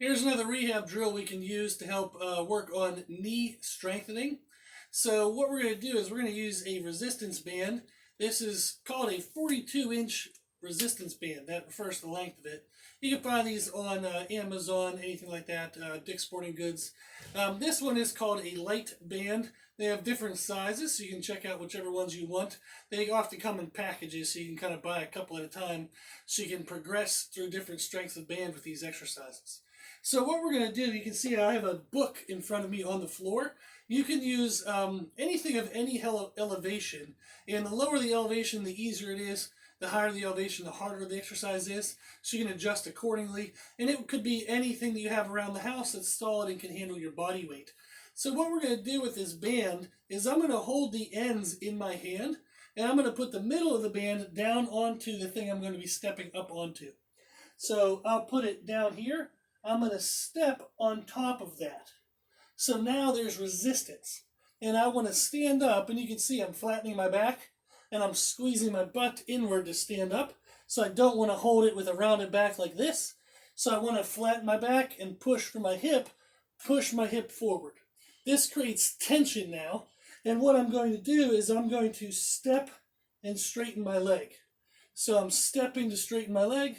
Here's another rehab drill we can use to help work on knee strengthening. So what we're going to do is we're going to use a resistance band. This is called a 42-inch resistance band. That refers to the length of it. You can find these on Amazon, anything like that, Dick's Sporting Goods. This one is called a light band. They have different sizes, so you can check out whichever ones you want. They often come in packages, so you can kind of buy a couple at a time, so you can progress through different strengths of band with these exercises. So what we're going to do, you can see I have a book in front of me on the floor. You can use anything of any elevation, and the lower the elevation, the easier it is. The higher the elevation, the harder the exercise is, so you can adjust accordingly. And it could be anything that you have around the house that's solid and can handle your body weight. So what we're going to do with this band is I'm going to hold the ends in my hand, and I'm going to put the middle of the band down onto the thing I'm going to be stepping up onto. So I'll put it down here. I'm going to step on top of that. So now there's resistance. And I want to stand up, and you can see I'm flattening my back, and I'm squeezing my butt inward to stand up. So I don't want to hold it with a rounded back like this. So I want to flatten my back and push my hip forward. This creates tension now. And what I'm going to do is I'm going to step and straighten my leg. So I'm stepping to straighten my leg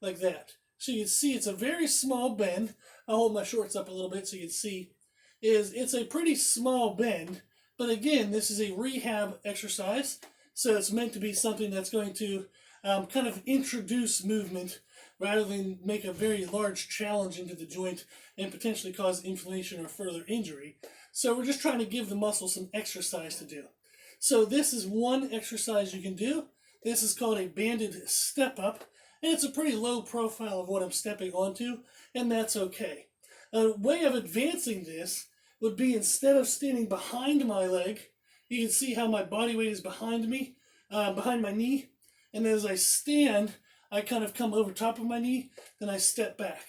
like that. So you can see it's a very small bend. I'll hold my shorts up a little bit so you can see. It's a pretty small bend. But again, this is a rehab exercise. So it's meant to be something that's going to kind of introduce movement rather than make a very large challenge into the joint and potentially cause inflammation or further injury. So we're just trying to give the muscle some exercise to do. So this is one exercise you can do. This is called a banded step up. And it's a pretty low profile of what I'm stepping onto, and that's okay. A way of advancing this would be, instead of standing behind my leg, you can see how my body weight is behind me, behind my knee. And as I stand, I kind of come over top of my knee, then I step back.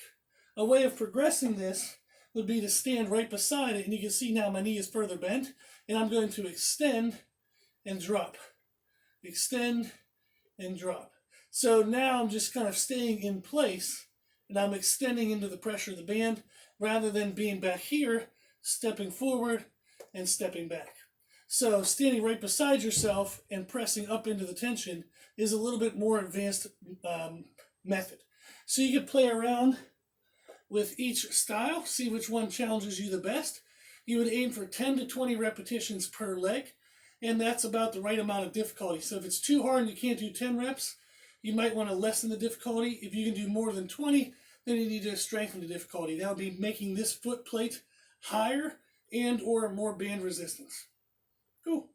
A way of progressing this would be to stand right beside it, and you can see now my knee is further bent, and I'm going to extend and drop. Extend and drop. So now I'm just kind of staying in place, and I'm extending into the pressure of the band rather than being back here, stepping forward and stepping back. So standing right beside yourself and pressing up into the tension is a little bit more advanced method. So you can play around with each style, see which one challenges you the best. You would aim for 10 to 20 repetitions per leg, and that's about the right amount of difficulty. So if it's too hard and you can't do 10 reps, you might want to lessen the difficulty. If you can do more than 20, then you need to strengthen the difficulty. That would be making this foot plate higher and or more band resistance. Cool.